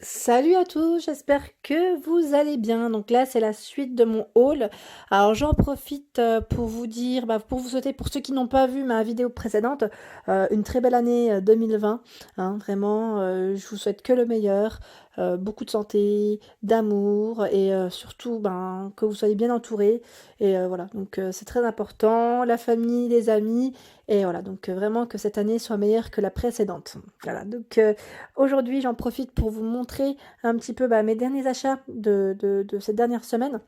Salut à tous, j'espère que vous allez bien. Donc là, c'est la suite de mon haul. Alors j'en profite pour vous dire, pour vous souhaiter, pour ceux qui n'ont pas vu ma vidéo précédente, une très belle année 2020. Hein, vraiment, je vous souhaite que le meilleur, beaucoup de santé, d'amour et surtout que vous soyez bien entourés. Et voilà, donc c'est très important, la famille, les amis. Et voilà, donc vraiment que cette année soit meilleure que la précédente. Voilà, donc aujourd'hui, j'en profite pour vous montrer un petit peu mes derniers achats de cette dernière semaine.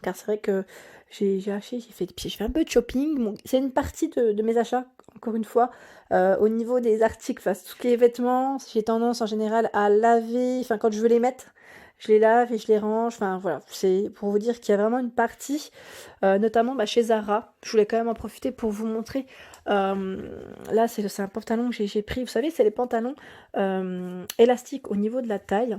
Car c'est vrai que j'ai acheté, j'ai fait un peu de shopping. Bon, c'est une partie de mes achats, encore une fois. Au niveau des articles, enfin, tout ce qui est vêtements, j'ai tendance en général à laver, enfin quand je veux les mettre, je les lave et je les range. Enfin voilà, c'est pour vous dire qu'il y a vraiment une partie, notamment chez Zara. Je voulais quand même en profiter pour vous montrer. Là, c'est un pantalon que j'ai pris. Vous savez, c'est les pantalons élastiques au niveau de la taille.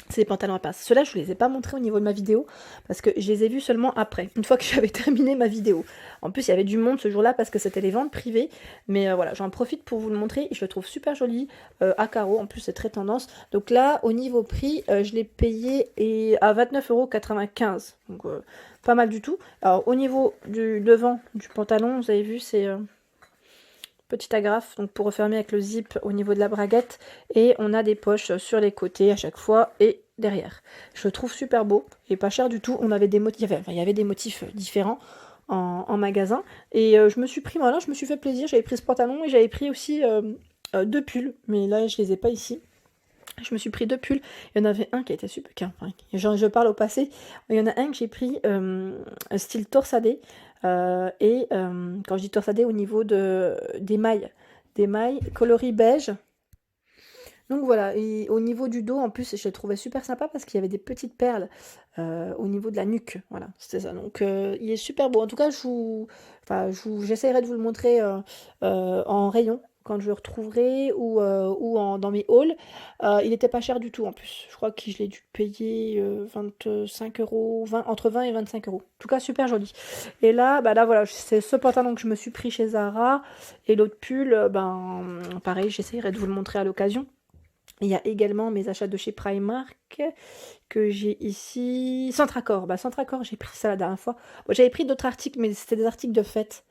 C'est des pantalons à pince. Ceux-là, je ne vous les ai pas montrés au niveau de ma vidéo parce que je les ai vus seulement après, une fois que j'avais terminé ma vidéo. En plus, il y avait du monde ce jour-là parce que c'était les ventes privées. Mais voilà, j'en profite pour vous le montrer. Je le trouve super joli à carreaux. En plus, c'est très tendance. Donc là, au niveau prix, je l'ai payé à 29,95 €. Donc pas mal du tout. Alors au niveau du devant du pantalon, vous avez vu, c'est petite agrafe donc pour refermer avec le zip au niveau de la braguette, et on a des poches sur les côtés à chaque fois et derrière. Je le trouve super beau et pas cher du tout. On avait des motifs, il y avait des motifs différents en magasin, et je me suis pris, voilà, je me suis fait plaisir. J'avais pris ce pantalon et j'avais pris aussi deux pulls, mais là je les ai pas ici. Je me suis pris deux pulls. Il y en avait un qui était super. Enfin, je parle au passé. Il y en a un que j'ai pris style torsadé. Et quand je dis torsadé, au niveau des mailles coloris beige. Donc voilà, et au niveau du dos, en plus, je le trouvais super sympa parce qu'il y avait des petites perles au niveau de la nuque. Voilà, c'était ça. Donc il est super beau. En tout cas, j'essaierai de vous le montrer en rayon quand je le retrouverai, ou dans mes hauls. Il était pas cher du tout en plus. Je crois que je l'ai dû payer 25 euros, entre 20 et 25 euros. En tout cas, super joli. Et là voilà, c'est ce pantalon que je me suis pris chez Zara. Et l'autre pull, pareil, j'essaierai de vous le montrer à l'occasion. Il y a également mes achats de chez Primark que j'ai ici. Centracor. Centracor, j'ai pris ça la dernière fois. Bon, j'avais pris d'autres articles, mais c'était des articles de fête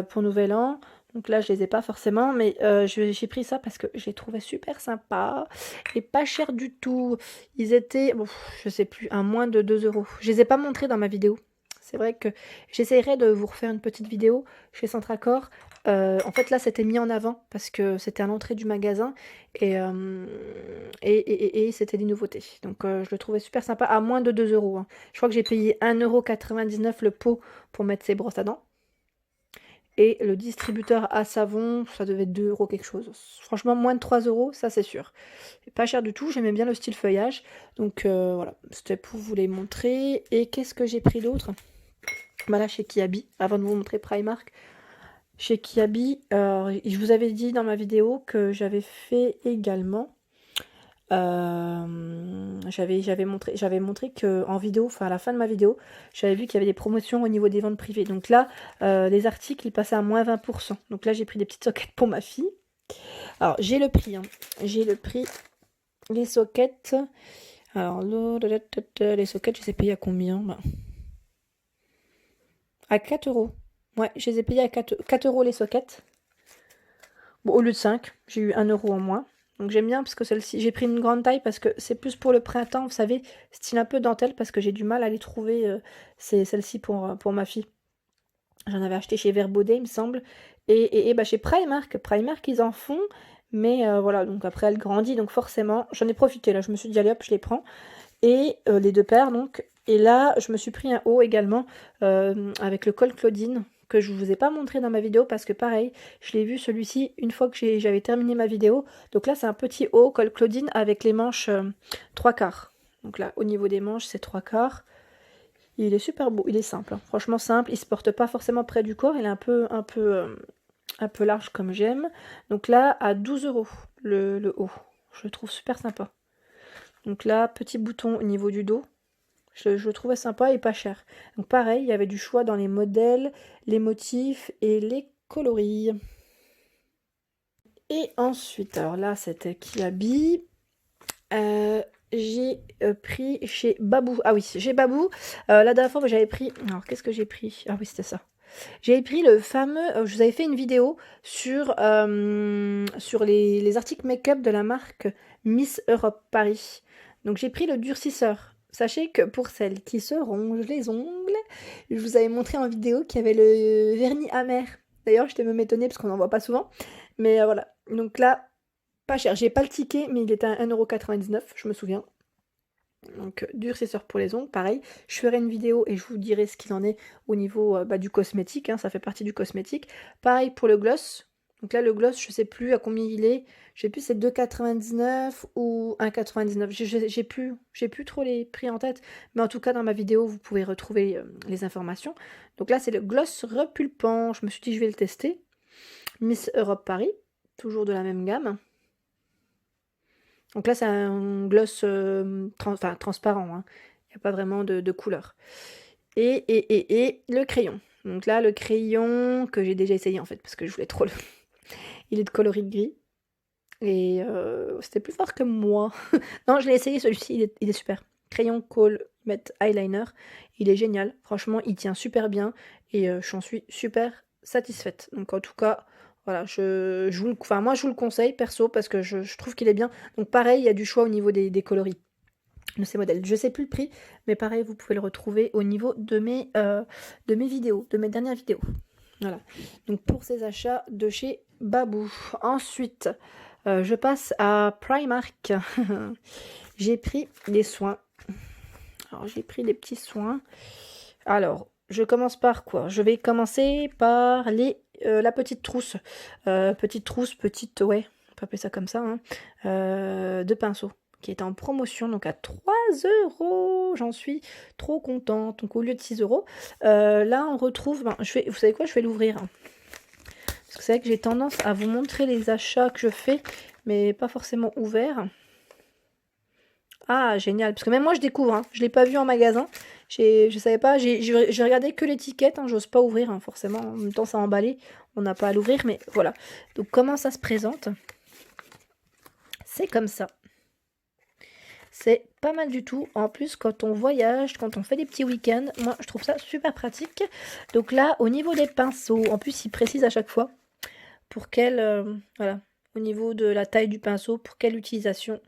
pour Nouvel An. Donc là, je les ai pas forcément, mais j'ai pris ça parce que j'ai trouvé super sympa et pas cher du tout. Ils étaient, bon, je sais plus, à moins de 2 euros. Je les ai pas montrés dans ma vidéo. C'est vrai que j'essaierai de vous refaire une petite vidéo chez Centracor. En fait, là, c'était mis en avant parce que c'était à l'entrée du magasin, et, c'était des nouveautés. Donc, je le trouvais super sympa à moins de 2 euros. Hein. Je crois que j'ai payé 1,99 € le pot pour mettre ses brosses à dents. Et le distributeur à savon, ça devait être 2 euros quelque chose. Franchement, moins de 3 euros, ça c'est sûr. Et pas cher du tout, j'aimais bien le style feuillage. Donc voilà, c'était pour vous les montrer. Et qu'est-ce que j'ai pris d'autre? Là, chez Kiabi, avant de vous montrer Primark. Chez Kiabi, je vous avais dit dans ma vidéo que j'avais fait également. J'avais montré que en vidéo, enfin à la fin de ma vidéo, j'avais vu qu'il y avait des promotions au niveau des ventes privées. Donc là, les articles, ils passaient à moins 20%. Donc là, j'ai pris des petites soquettes pour ma fille. Alors, j'ai le prix. Hein. J'ai le prix. Les soquettes. Alors, les soquettes, je les ai payées à combien? À 4 euros. Ouais, je les ai payées à 4 euros les soquettes. Bon, au lieu de 5, j'ai eu 1 € en moins. Donc j'aime bien parce que celle-ci, j'ai pris une grande taille parce que c'est plus pour le printemps, vous savez, style un peu dentelle, parce que j'ai du mal à les trouver, c'est celle-ci pour ma fille. J'en avais acheté chez Verbaudet, il me semble. Et chez Primark. Primark, ils en font. Mais voilà, donc après elle grandit, donc forcément, j'en ai profité là. Je me suis dit, allez hop, je les prends. Et les deux paires, donc. Et là, je me suis pris un haut également avec le col Claudine, que je vous ai pas montré dans ma vidéo parce que pareil, je l'ai vu celui-ci une fois que j'avais terminé ma vidéo. Donc là, c'est un petit haut col Claudine avec les manches 3/4. Donc là, au niveau des manches, c'est 3/4. Il est super beau, il est simple, hein. Franchement simple, il se porte pas forcément près du corps, il est un peu large comme j'aime. Donc là, à 12 euros le haut. Je le trouve super sympa. Donc là, petit bouton au niveau du dos. Je le trouvais sympa et pas cher. Donc pareil, il y avait du choix dans les modèles, les motifs et les coloris. Et ensuite, alors là, c'était Kiabi. j'ai pris chez Babou. Ah oui, chez Babou. La dernière fois, j'avais pris... Alors, qu'est-ce que j'ai pris? Ah oui, c'était ça. J'avais pris le fameux... je vous avais fait une vidéo sur les articles make-up de la marque Miss Europe Paris. Donc, j'ai pris le durcisseur. Sachez que pour celles qui se rongent les ongles, je vous avais montré en vidéo qu'il y avait le vernis amer. D'ailleurs, j'étais même étonnée parce qu'on n'en voit pas souvent. Mais voilà. Donc là, pas cher. J'ai pas le ticket, mais il était à 1,99 €, je me souviens. Donc durcisseur pour les ongles, pareil. Je ferai une vidéo et je vous dirai ce qu'il en est au niveau du cosmétique. Hein, ça fait partie du cosmétique. Pareil pour le gloss. Donc là, le gloss, je sais plus à combien il est. Je sais plus, c'est 2,99 ou 1,99. J'ai plus trop les prix en tête. Mais en tout cas, dans ma vidéo, vous pouvez retrouver les informations. Donc là, c'est le gloss repulpant. Je me suis dit, je vais le tester. Miss Europe Paris, toujours de la même gamme. Donc là, c'est un gloss transparent, hein. Il n'y a pas vraiment de couleur. Et le crayon. Donc là, le crayon que j'ai déjà essayé en fait, parce que je voulais trop le... Il est de coloris gris. Et c'était plus fort que moi. Non, je l'ai essayé, celui-ci, il est super. Crayon Kohl Matte Eyeliner. Il est génial. Franchement, il tient super bien. Et j'en suis super satisfaite. Donc en tout cas... Voilà, moi je vous le conseille perso parce que je trouve qu'il est bien. Donc pareil, il y a du choix au niveau des coloris de ces modèles. Je sais plus le prix, mais pareil, vous pouvez le retrouver au niveau de mes vidéos, de mes dernières vidéos. Voilà. Donc pour ces achats de chez Babou. Ensuite, je passe à Primark. J'ai pris des soins. Alors j'ai pris des petits soins. Alors, je commence par quoi? Je vais commencer par la petite trousse. Ouais, on peut appeler ça comme ça, hein, de pinceau, qui est en promotion, donc à 3 €. J'en suis trop contente. Donc au lieu de 6 €, là on retrouve... vous savez quoi? Je vais l'ouvrir. Hein. Parce que c'est vrai que j'ai tendance à vous montrer les achats que je fais, mais pas forcément ouverts. Ah, génial. Parce que même moi, je découvre. Hein. Je ne l'ai pas vu en magasin. Je savais pas. J'ai regardé que l'étiquette. Hein. J'ose pas ouvrir, hein, forcément. En même temps, ça a emballé. On n'a pas à l'ouvrir, mais voilà. Donc, comment ça se présente? C'est comme ça. C'est pas mal du tout. En plus, quand on voyage, quand on fait des petits week-ends, moi, je trouve ça super pratique. Donc là, au niveau des pinceaux, en plus, il précise à chaque fois pour quelle... voilà. Au niveau de la taille du pinceau, pour quelle utilisation.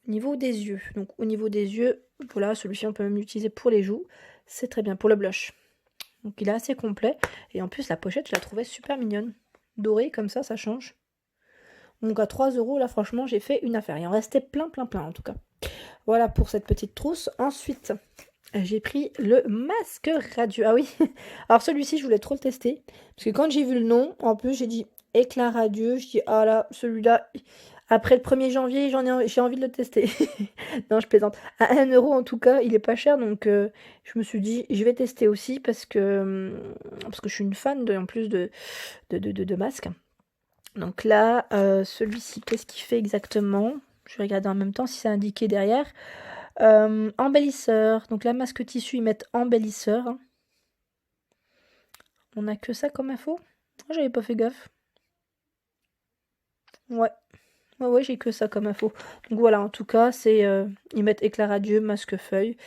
Au niveau des yeux. Donc au niveau des yeux, voilà, celui-ci on peut même l'utiliser pour les joues. C'est très bien pour le blush. Donc il est assez complet. Et en plus la pochette, je la trouvais super mignonne. Dorée comme ça change. Donc à 3 €, là franchement, j'ai fait une affaire. Il en restait plein en tout cas. Voilà pour cette petite trousse. Ensuite, j'ai pris le masque radieux. Ah oui, alors celui-ci, je voulais trop le tester. Parce que quand j'ai vu le nom, en plus, j'ai dit éclat radieux. Je dis, ah là, celui-là... Après le 1er janvier, j'ai envie de le tester. Non, je plaisante. À 1 € en tout cas, il est pas cher, donc je me suis dit, je vais tester aussi parce que je suis une fan en plus de masques. Donc là, celui-ci, qu'est-ce qu'il fait exactement? Je vais regarder en même temps si c'est indiqué derrière. Embellisseur. Donc la masque tissu, ils mettent embellisseur. Hein. On a que ça comme info? Oh, j'avais pas fait gaffe. Ouais. Ouais, j'ai que ça comme info. Donc voilà, en tout cas, c'est ils mettent éclat radieux, masque feuille.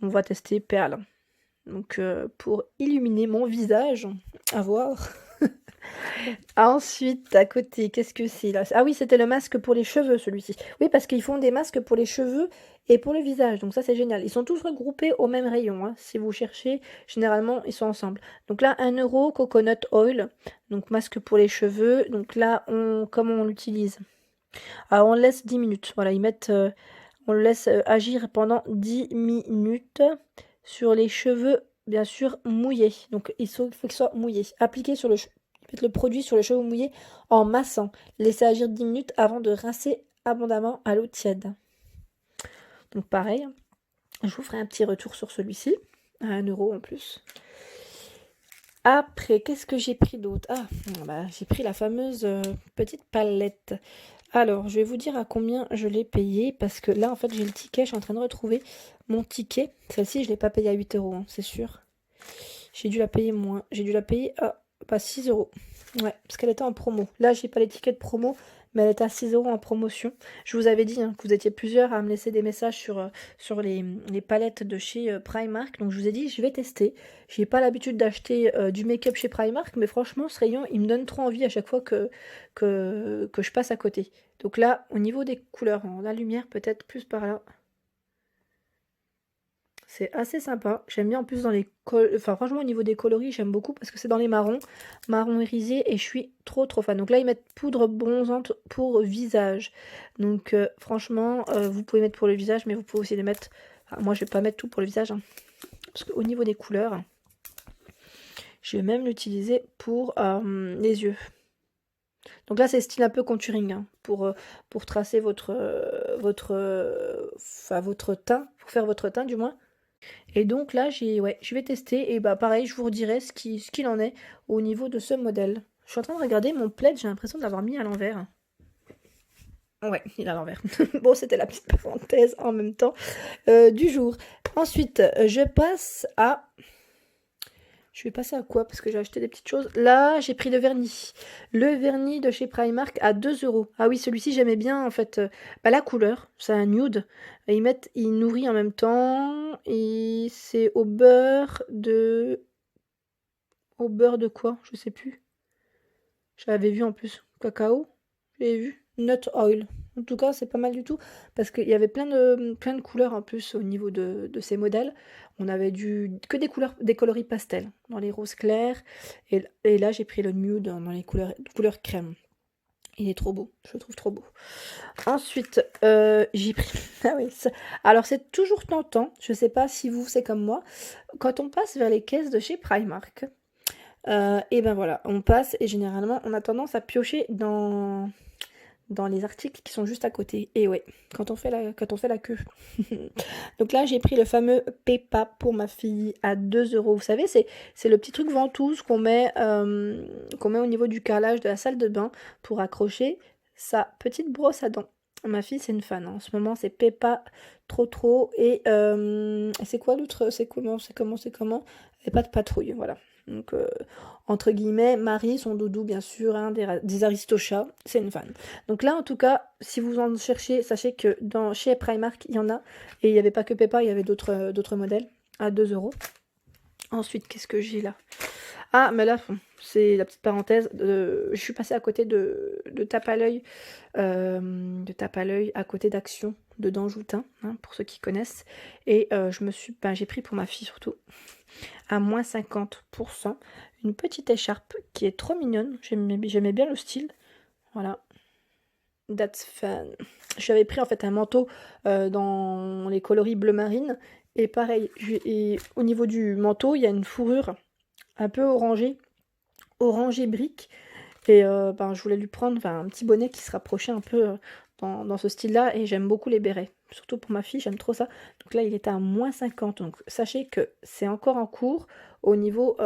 On va tester perle. Donc pour illuminer mon visage, à voir. Ensuite, à côté, qu'est-ce que c'est là? Ah oui, c'était le masque pour les cheveux, celui-ci. Oui, parce qu'ils font des masques pour les cheveux et pour le visage. Donc ça, c'est génial. Ils sont tous regroupés au même rayon. Hein. Si vous cherchez, généralement, ils sont ensemble. Donc là, 1 € coconut oil. Donc masque pour les cheveux. Donc là, comment on l'utilise? Alors, on le laisse 10 minutes. Voilà, on le laisse agir pendant 10 minutes sur les cheveux, bien sûr, mouillés. Donc, il faut qu'il soit mouillé. Appliquer sur mettre le produit sur les cheveux mouillés en massant. Laisser agir 10 minutes avant de rincer abondamment à l'eau tiède. Donc, pareil, je vous ferai un petit retour sur celui-ci, à 1 € en plus. Après, qu'est-ce que j'ai pris d'autre? Ah, j'ai pris la fameuse petite palette. Alors, je vais vous dire à combien je l'ai payé, parce que là, en fait, j'ai le ticket, je suis en train de retrouver mon ticket. Celle-ci, je ne l'ai pas payée à 8 €, hein, c'est sûr. J'ai dû la payer moins. J'ai dû la payer à 6 €. Ouais, parce qu'elle était en promo. Là, j'ai pas les tickets de promo, mais elle est à 6 € en promotion. Je vous avais dit hein, que vous étiez plusieurs à me laisser des messages sur les palettes de chez Primark, donc je vous ai dit je vais tester. J'ai pas l'habitude d'acheter du make-up chez Primark, mais franchement ce rayon il me donne trop envie à chaque fois que je passe à côté. Donc là, au niveau des couleurs, la lumière peut-être plus par là. C'est assez sympa. J'aime bien en plus dans les... Enfin franchement au niveau des coloris j'aime beaucoup parce que c'est dans les marrons. Marron irisé et je suis trop fan. Donc là ils mettent poudre bronzante pour visage. Donc franchement vous pouvez mettre pour le visage mais vous pouvez aussi les mettre... Enfin, moi je vais pas mettre tout pour le visage. Hein, parce qu'au niveau des couleurs, je vais même l'utiliser pour les yeux. Donc là c'est style un peu contouring hein, pour tracer votre teint, pour faire votre teint du moins. Et donc là, je vais tester et bah pareil, je vous redirai ce qu'il en est au niveau de ce modèle. Je suis en train de regarder mon plaid, j'ai l'impression de l'avoir mis à l'envers. Ouais, il est à l'envers. Bon, c'était la petite parenthèse en même temps du jour. Ensuite, je vais passer à quoi? Parce que j'ai acheté des petites choses. Là, j'ai pris le vernis. Le vernis de chez Primark à 2 €. Ah oui, celui-ci, j'aimais bien, en fait. La couleur, c'est un nude. Et il nourrit en même temps. Et c'est au beurre de... Au beurre de quoi? Je sais plus. J'avais vu en plus. Cacao. J'avais vu. Nut oil. En tout cas, c'est pas mal du tout. Parce qu'il y avait plein de couleurs en plus au niveau de ces modèles. On avait que des coloris pastels. Dans les roses clairs. Et là, j'ai pris le nude dans les couleurs crème. Il est trop beau. Je le trouve trop beau. Ensuite, j'ai pris... Ah oui, ça... Alors, c'est toujours tentant. Je sais pas si vous, c'est comme moi. Quand on passe vers les caisses de chez Primark... et ben voilà, on passe et généralement on a tendance à piocher dans les articles qui sont juste à côté. Et ouais, quand on fait la queue. Donc là j'ai pris le fameux Pepa pour ma fille à 2 €. Vous savez, c'est le petit truc ventouse qu'on met au niveau du carrelage de la salle de bain pour accrocher sa petite brosse à dents. Ma fille c'est une fan. En ce moment c'est Pepa trop. Et c'est quoi l'autre? C'est comment? Et pas de patrouille, voilà. Donc, entre guillemets, Marie, son doudou, bien sûr, hein, des Aristochats, c'est une fan. Donc là, en tout cas, si vous en cherchez, sachez que chez Primark, il y en a. Et il n'y avait pas que Peppa, il y avait d'autres modèles à 2 €. Ensuite, qu'est-ce que j'ai là? Ah, mais là, c'est la petite parenthèse. Je suis passée à côté de tape à l'œil. Tape à l'œil à côté d'Action de Danjoutin, hein, pour ceux qui connaissent. Et j'ai pris pour ma fille surtout à moins 50%, une petite écharpe qui est trop mignonne. J'aimais bien le style. Voilà. That's fun. J'avais pris en fait un manteau dans les coloris bleu marine. Et pareil, au niveau du manteau, il y a une fourrure un peu orangée brique. Et je voulais lui prendre un petit bonnet qui se rapprochait un peu dans ce style-là. Et j'aime beaucoup les bérets. Surtout pour ma fille, j'aime trop ça. Donc là, il était à moins 50. Donc sachez que c'est encore en cours au niveau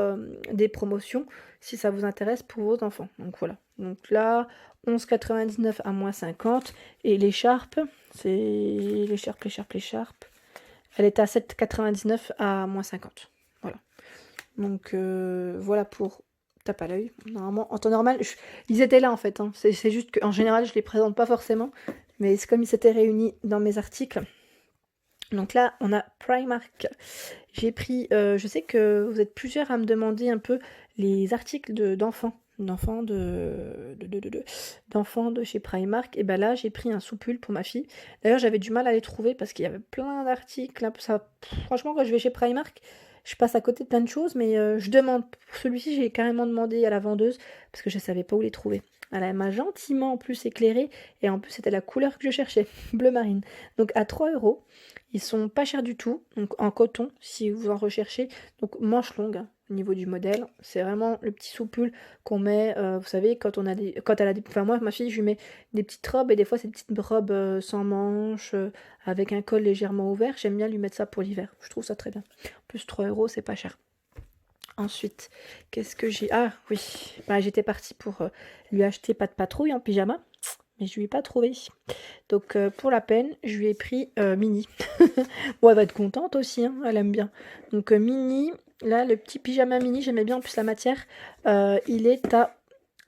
des promotions, si ça vous intéresse pour vos enfants. Donc voilà. Donc là, 11,99 à moins 50. Et l'écharpe, c'est l'écharpe. Elle est à 7,99 à moins 50. Voilà. Donc voilà pour tape à l'œil. Normalement, en temps normal, ils étaient là en fait. Hein. C'est juste qu'en général, je les présente pas forcément. Mais c'est comme ils s'étaient réunis dans mes articles. Donc là, on a Primark. J'ai pris... je sais que vous êtes plusieurs à me demander un peu les articles d'enfants. D'enfants de chez Primark. Et ben là, j'ai pris un soupule pour ma fille. D'ailleurs, j'avais du mal à les trouver parce qu'il y avait plein d'articles. Franchement, quand je vais chez Primark, je passe à côté de plein de choses. Mais je demande. Pour celui-ci, j'ai carrément demandé à la vendeuse parce que je savais pas où les trouver. Elle m'a gentiment en plus éclairé et en plus c'était la couleur que je cherchais, bleu marine. Donc à 3 €, ils sont pas chers du tout, donc en coton si vous en recherchez. Donc manche longue hein, au niveau du modèle, c'est vraiment le petit soupule qu'on met, vous savez quand elle a des, enfin moi ma fille je lui mets des petites robes et des fois ces petites robes sans manches avec un col légèrement ouvert, j'aime bien lui mettre ça pour l'hiver, je trouve ça très bien. En plus 3 € c'est pas cher. Ensuite, qu'est-ce que j'ai? Ah oui, j'étais partie pour lui acheter pas de patrouille en pyjama, mais je lui ai pas trouvé. Donc pour la peine, je lui ai pris Mini. Bon, elle va être contente aussi, hein, elle aime bien. Donc Mini, là le petit pyjama Mini, j'aimais bien en plus la matière. Il est à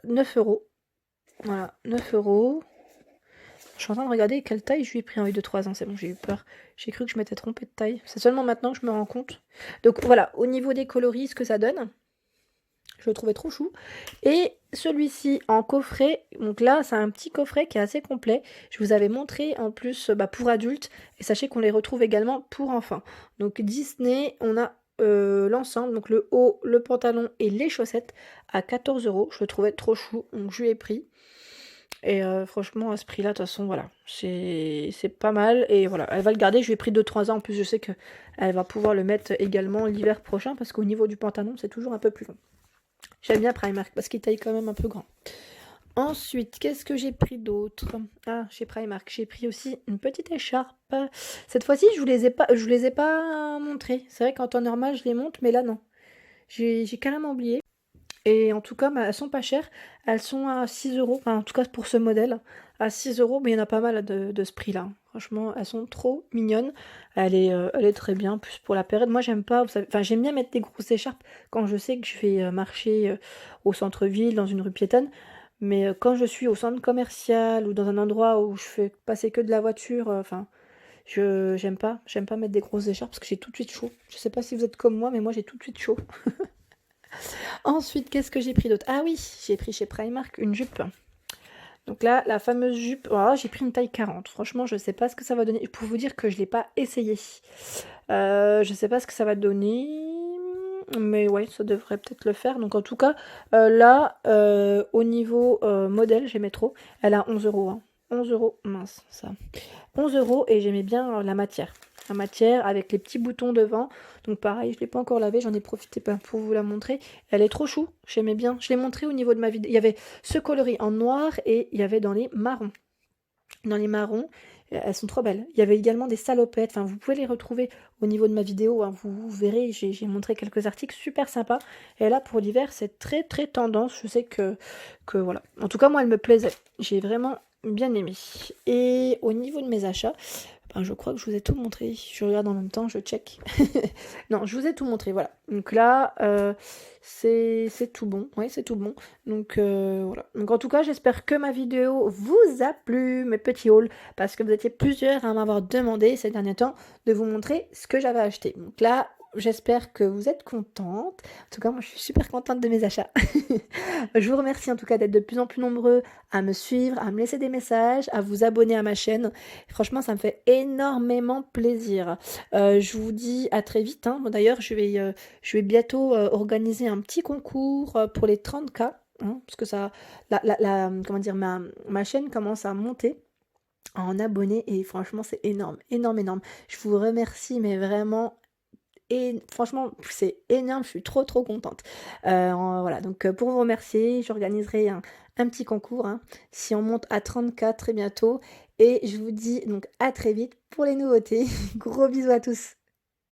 9 €. Voilà, 9 €. Je suis en train de regarder quelle taille je lui ai pris en 2-3 ans. C'est bon, j'ai eu peur. J'ai cru que je m'étais trompée de taille. C'est seulement maintenant que je me rends compte. Donc voilà, au niveau des coloris, ce que ça donne, je le trouvais trop chou. Et celui-ci en coffret, donc là c'est un petit coffret qui est assez complet. Je vous avais montré en plus pour adultes. Et sachez qu'on les retrouve également pour enfants. Donc Disney, on a l'ensemble, donc le haut, le pantalon et les chaussettes à 14 €. Je le trouvais trop chou, donc je lui ai pris. Et franchement, à ce prix-là, de toute façon, voilà, c'est pas mal. Et voilà, elle va le garder. Je lui ai pris 2-3 ans. En plus, je sais qu'elle va pouvoir le mettre également l'hiver prochain parce qu'au niveau du pantalon, c'est toujours un peu plus long. J'aime bien Primark parce qu'il taille quand même un peu grand. Ensuite, qu'est-ce que j'ai pris d'autre? Ah, chez Primark, j'ai pris aussi une petite écharpe. Cette fois-ci, je vous les ai pas montrées. C'est vrai qu'en temps normal, je les montre, mais là, non. J'ai carrément oublié. Et en tout cas, elles sont pas chères. Elles sont à 6 €. Enfin, en tout cas, pour ce modèle, à 6 €. Mais il y en a pas mal de ce prix-là. Franchement, elles sont trop mignonnes. Elle est très bien. Plus pour la période. Moi, j'aime pas. Vous savez, enfin, j'aime bien mettre des grosses écharpes quand je sais que je vais marcher au centre-ville, dans une rue piétonne. Mais quand je suis au centre commercial ou dans un endroit où je fais passer que de la voiture, enfin, j'aime pas mettre des grosses écharpes parce que j'ai tout de suite chaud. Je sais pas si vous êtes comme moi, mais moi j'ai tout de suite chaud. Ensuite, qu'est-ce que j'ai pris d'autre? Ah oui, j'ai pris chez Primark une jupe. Donc là, la fameuse jupe, voilà, j'ai pris une taille 40. Franchement, je sais pas ce que ça va donner. Pour vous dire que je l'ai pas essayé. Je sais pas ce que ça va donner. Mais ouais, ça devrait peut-être le faire. Donc en tout cas, là, au niveau modèle, j'aimais trop. Elle a 11 €. Hein. 11 €, mince, ça. 11 € et j'aimais bien la matière. La matière avec les petits boutons devant. Donc pareil, je ne l'ai pas encore lavé, j'en ai profité pour vous la montrer. Elle est trop chou, j'aimais bien. Je l'ai montré au niveau de ma vidéo. Il y avait ce coloris en noir et il y avait dans les marrons. Dans les marrons, elles sont trop belles. Il y avait également des salopettes. Enfin, vous pouvez les retrouver au niveau de ma vidéo. Hein. Vous verrez, j'ai montré quelques articles super sympas. Et là, pour l'hiver, c'est très très tendance. Je sais que voilà. En tout cas, moi, elle me plaisait. J'ai vraiment bien aimé. Et au niveau de mes achats, ben, je crois que je vous ai tout montré. Je regarde en même temps, je check. Non, je vous ai tout montré, voilà. Donc là, c'est tout bon. Oui, c'est tout bon. Donc voilà. Donc en tout cas, j'espère que ma vidéo vous a plu, mes petits hauls, parce que vous étiez plusieurs à m'avoir demandé ces derniers temps de vous montrer ce que j'avais acheté. Donc là, j'espère que vous êtes contente. En tout cas, moi, je suis super contente de mes achats. Je vous remercie en tout cas d'être de plus en plus nombreux à me suivre, à me laisser des messages, à vous abonner à ma chaîne. Franchement, ça me fait énormément plaisir. Je vous dis à très vite. Hein. Bon, d'ailleurs, je vais bientôt organiser un petit concours pour les 30K. Hein, parce que ça, comment dire, ma chaîne commence à monter en abonnés et franchement, c'est énorme, énorme, énorme. Je vous remercie, mais vraiment. Et franchement, c'est énorme, je suis trop trop contente. Voilà, donc pour vous remercier, j'organiserai un petit concours. Hein, si on monte à 34 très bientôt. Et je vous dis donc à très vite pour les nouveautés. Gros bisous à tous.